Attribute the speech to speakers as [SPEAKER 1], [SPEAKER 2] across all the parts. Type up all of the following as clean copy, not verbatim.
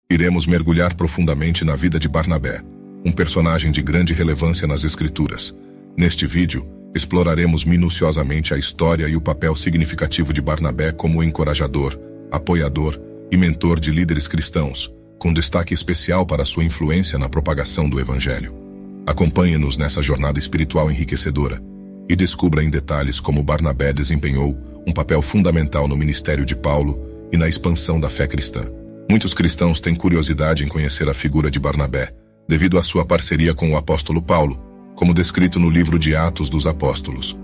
[SPEAKER 1] Iremos mergulhar profundamente na vida de Barnabé, um personagem de grande relevância nas Escrituras. Neste vídeo, exploraremos minuciosamente a história e o papel significativo de Barnabé como encorajador, apoiador e mentor de líderes cristãos, com destaque especial para sua influência na propagação do Evangelho. Acompanhe-nos nessa jornada espiritual enriquecedora e descubra em detalhes como Barnabé desempenhou um papel fundamental no ministério de Paulo e na expansão da fé cristã. Muitos cristãos têm curiosidade em conhecer a figura de Barnabé, devido à sua parceria com o apóstolo Paulo, como descrito no livro de Atos dos Apóstolos.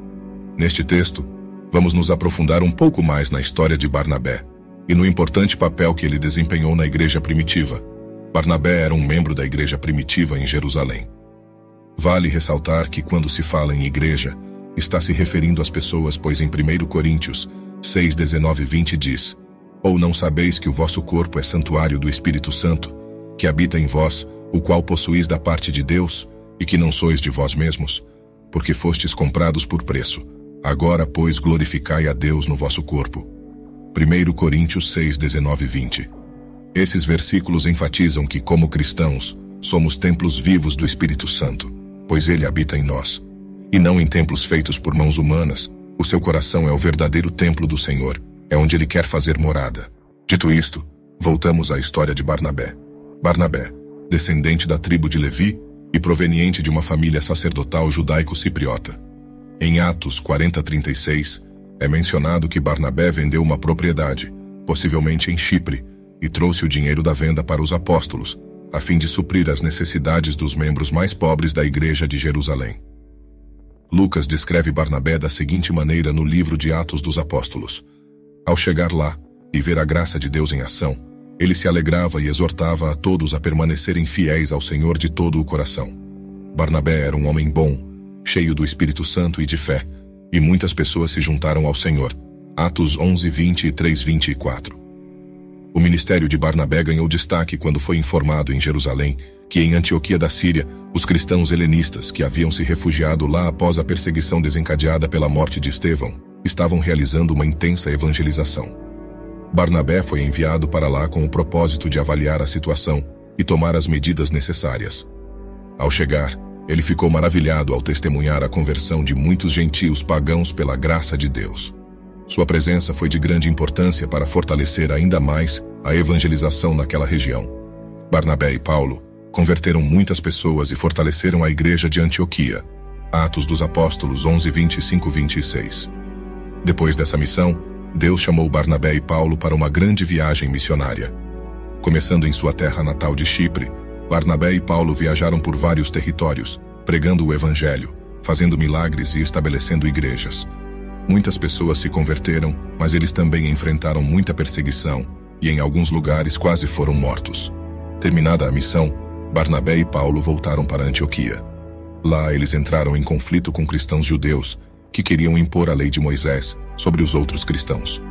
[SPEAKER 1] Neste texto, vamos nos aprofundar um pouco mais na história de Barnabé e no importante papel que ele desempenhou na igreja primitiva. Barnabé era um membro da igreja primitiva em Jerusalém. Vale ressaltar que quando se fala em igreja, está se referindo às pessoas, pois em 1 Coríntios 6, 19 e 20 diz: Ou não sabeis que o vosso corpo é santuário do Espírito Santo, que habita em vós, o qual possuís da parte de Deus, e que não sois de vós mesmos, porque fostes comprados por preço. Agora, pois, glorificai a Deus no vosso corpo. 1 Coríntios 6, 19 e 20. Esses versículos enfatizam que, como cristãos, somos templos vivos do Espírito Santo, pois ele habita em nós. E não em templos feitos por mãos humanas, o seu coração é o verdadeiro templo do Senhor, é onde ele quer fazer morada. Dito isto, voltamos à história de Barnabé. Barnabé, descendente da tribo de Levi e proveniente de uma família sacerdotal judaico-cipriota. Em Atos 40:36, é mencionado que Barnabé vendeu uma propriedade, possivelmente em Chipre, e trouxe o dinheiro da venda para os apóstolos, a fim de suprir as necessidades dos membros mais pobres da igreja de Jerusalém. Lucas descreve Barnabé da seguinte maneira no livro de Atos dos Apóstolos. Ao chegar lá e ver a graça de Deus em ação, ele se alegrava e exortava a todos a permanecerem fiéis ao Senhor de todo o coração. Barnabé era um homem bom, cheio do Espírito Santo e de fé, e muitas pessoas se juntaram ao Senhor. Atos 11, 23, 24. O ministério de Barnabé ganhou destaque quando foi informado em Jerusalém que em Antioquia da Síria, os cristãos helenistas que haviam se refugiado lá após a perseguição desencadeada pela morte de Estevão, estavam realizando uma intensa evangelização. Barnabé foi enviado para lá com o propósito de avaliar a situação e tomar as medidas necessárias. Ao chegar, ele ficou maravilhado ao testemunhar a conversão de muitos gentios pagãos pela graça de Deus. Sua presença foi de grande importância para fortalecer ainda mais a evangelização naquela região. Barnabé e Paulo converteram muitas pessoas e fortaleceram a igreja de Antioquia. Atos dos Apóstolos 11, 25 e 26. Depois dessa missão, Deus chamou Barnabé e Paulo para uma grande viagem missionária. Começando em sua terra natal de Chipre, Barnabé e Paulo viajaram por vários territórios, pregando o Evangelho, fazendo milagres e estabelecendo igrejas. Muitas pessoas se converteram, mas eles também enfrentaram muita perseguição e em alguns lugares quase foram mortos. Terminada a missão, Barnabé e Paulo voltaram para Antioquia. Lá eles entraram em conflito com cristãos judeus que queriam impor a lei de Moisés sobre os outros cristãos.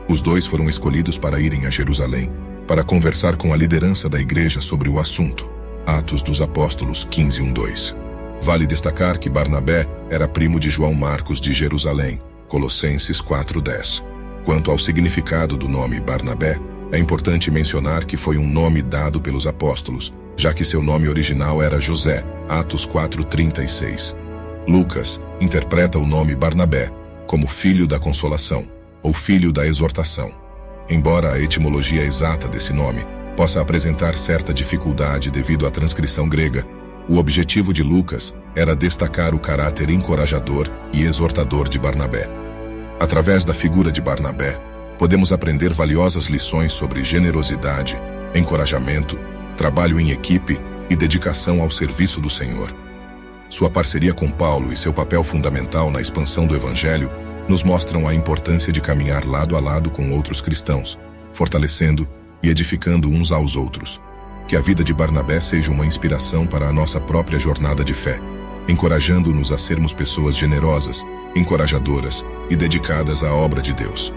[SPEAKER 1] Os dois foram escolhidos para irem a Jerusalém para conversar com a liderança da igreja sobre o assunto. Atos dos Apóstolos 15, 1-2. Vale destacar que Barnabé era primo de João Marcos de Jerusalém, Colossenses 4:10. Quanto ao significado do nome Barnabé, é importante mencionar que foi um nome dado pelos apóstolos, já que seu nome original era José, Atos 4:36. Lucas interpreta o nome Barnabé como filho da consolação, ou filho da exortação. Embora a etimologia exata desse nome possa apresentar certa dificuldade devido à transcrição grega, o objetivo de Lucas era destacar o caráter encorajador e exortador de Barnabé. Através da figura de Barnabé, podemos aprender valiosas lições sobre generosidade, encorajamento, trabalho em equipe e dedicação ao serviço do Senhor. Sua parceria com Paulo e seu papel fundamental na expansão do Evangelho nos mostram a importância de caminhar lado a lado com outros cristãos, fortalecendo e edificando uns aos outros. Que a vida de Barnabé seja uma inspiração para a nossa própria jornada de fé, encorajando-nos a sermos pessoas generosas, encorajadoras e dedicadas à obra de Deus.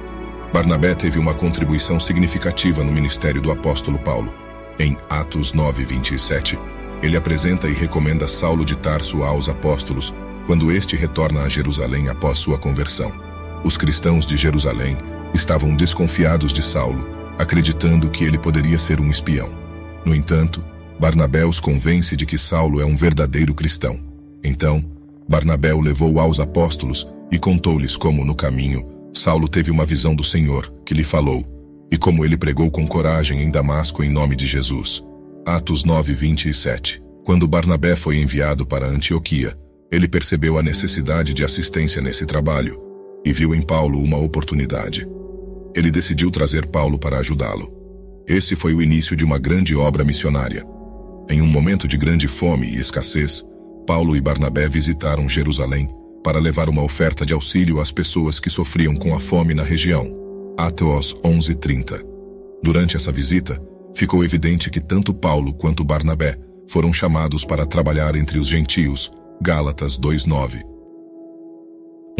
[SPEAKER 1] Barnabé teve uma contribuição significativa no ministério do apóstolo Paulo. Em Atos 9, 27, ele apresenta e recomenda Saulo de Tarso aos apóstolos, quando este retorna a Jerusalém após sua conversão. Os cristãos de Jerusalém estavam desconfiados de Saulo acreditando que ele poderia ser um espião. No entanto, Barnabé os convence de que Saulo é um verdadeiro cristão. Então, Barnabé o levou aos apóstolos e contou-lhes como, no caminho, Saulo teve uma visão do Senhor, que lhe falou, e como ele pregou com coragem em Damasco em nome de Jesus. Atos 9:27. Quando Barnabé foi enviado para Antioquia, ele percebeu a necessidade de assistência nesse trabalho e viu em Paulo uma oportunidade. Ele decidiu trazer Paulo para ajudá-lo. Esse foi o início de uma grande obra missionária. Em um momento de grande fome e escassez, Paulo e Barnabé visitaram Jerusalém para levar uma oferta de auxílio às pessoas que sofriam com a fome na região. Atos 11:30. Durante essa visita, ficou evidente que tanto Paulo quanto Barnabé foram chamados para trabalhar entre os gentios. Gálatas 2:9.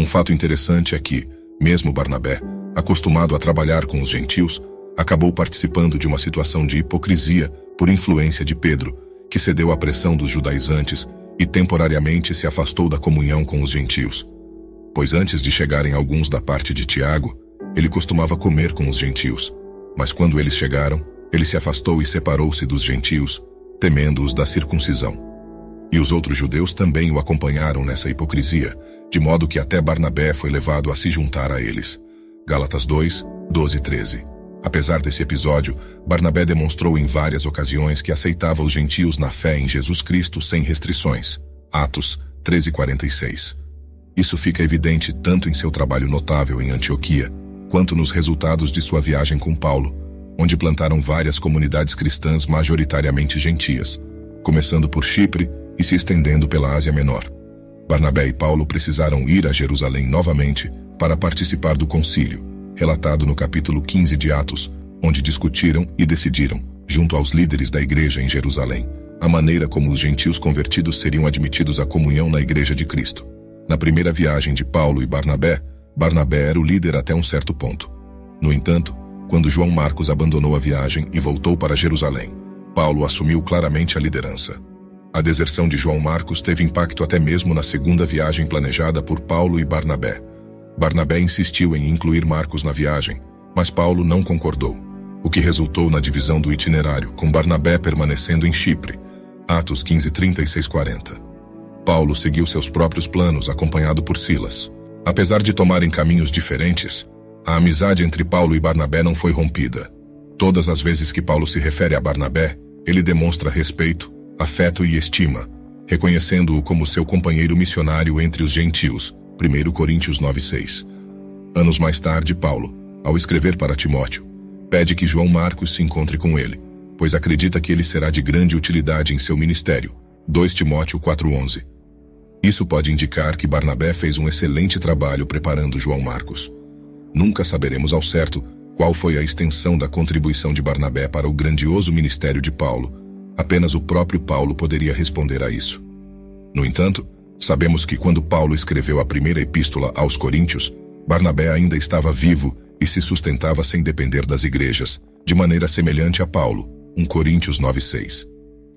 [SPEAKER 1] Um fato interessante é que, mesmo Barnabé, acostumado a trabalhar com os gentios, acabou participando de uma situação de hipocrisia por influência de Pedro, que cedeu à pressão dos judaizantes e temporariamente se afastou da comunhão com os gentios. Pois antes de chegarem alguns da parte de Tiago, ele costumava comer com os gentios. Mas quando eles chegaram, ele se afastou e separou-se dos gentios, temendo-os da circuncisão. E os outros judeus também o acompanharam nessa hipocrisia, de modo que até Barnabé foi levado a se juntar a eles. Gálatas 2:12-13. Apesar desse episódio, Barnabé demonstrou em várias ocasiões que aceitava os gentios na fé em Jesus Cristo sem restrições. Atos 13:46. Isso fica evidente tanto em seu trabalho notável em Antioquia, quanto nos resultados de sua viagem com Paulo, onde plantaram várias comunidades cristãs majoritariamente gentias, começando por Chipre e se estendendo pela Ásia Menor. Barnabé e Paulo precisaram ir a Jerusalém novamente para participar do concílio, relatado no capítulo 15 de Atos, onde discutiram e decidiram, junto aos líderes da igreja em Jerusalém, a maneira como os gentios convertidos seriam admitidos à comunhão na igreja de Cristo. Na primeira viagem de Paulo e Barnabé, Barnabé era o líder até um certo ponto. No entanto, quando João Marcos abandonou a viagem e voltou para Jerusalém, Paulo assumiu claramente a liderança. A deserção de João Marcos teve impacto até mesmo na segunda viagem planejada por Paulo e Barnabé. Barnabé insistiu em incluir Marcos na viagem, mas Paulo não concordou, o que resultou na divisão do itinerário, com Barnabé permanecendo em Chipre. Atos 15:36-40. Paulo seguiu seus próprios planos, acompanhado por Silas. Apesar de tomarem caminhos diferentes, a amizade entre Paulo e Barnabé não foi rompida. Todas as vezes que Paulo se refere a Barnabé, ele demonstra respeito, afeto e estima, reconhecendo-o como seu companheiro missionário entre os gentios. 1 Coríntios 9:6. Anos mais tarde, Paulo, ao escrever para Timóteo, pede que João Marcos se encontre com ele, pois acredita que ele será de grande utilidade em seu ministério. 2 Timóteo 4:11. Isso pode indicar que Barnabé fez um excelente trabalho preparando João Marcos. Nunca saberemos ao certo qual foi a extensão da contribuição de Barnabé para o grandioso ministério de Paulo. Apenas o próprio Paulo poderia responder a isso. No entanto, sabemos que quando Paulo escreveu a primeira epístola aos Coríntios, Barnabé ainda estava vivo e se sustentava sem depender das igrejas, de maneira semelhante a Paulo. 1 Coríntios 9:6.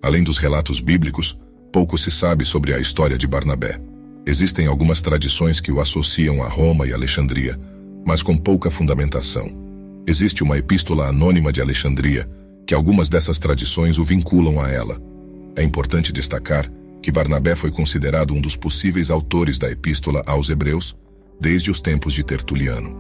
[SPEAKER 1] Além dos relatos bíblicos, pouco se sabe sobre a história de Barnabé. Existem algumas tradições que o associam a Roma e Alexandria, mas com pouca fundamentação. Existe uma epístola anônima de Alexandria, que algumas dessas tradições o vinculam a ela. É importante destacar que Barnabé foi considerado um dos possíveis autores da epístola aos Hebreus, desde os tempos de Tertuliano.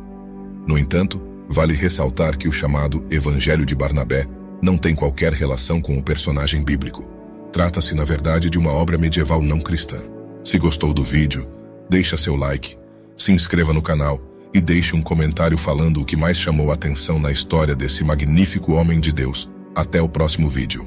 [SPEAKER 1] No entanto, vale ressaltar que o chamado Evangelho de Barnabé não tem qualquer relação com o personagem bíblico. Trata-se, na verdade, de uma obra medieval não cristã. Se gostou do vídeo, deixa seu like, se inscreva no canal e deixe um comentário falando o que mais chamou a atenção na história desse magnífico homem de Deus. Até o próximo vídeo.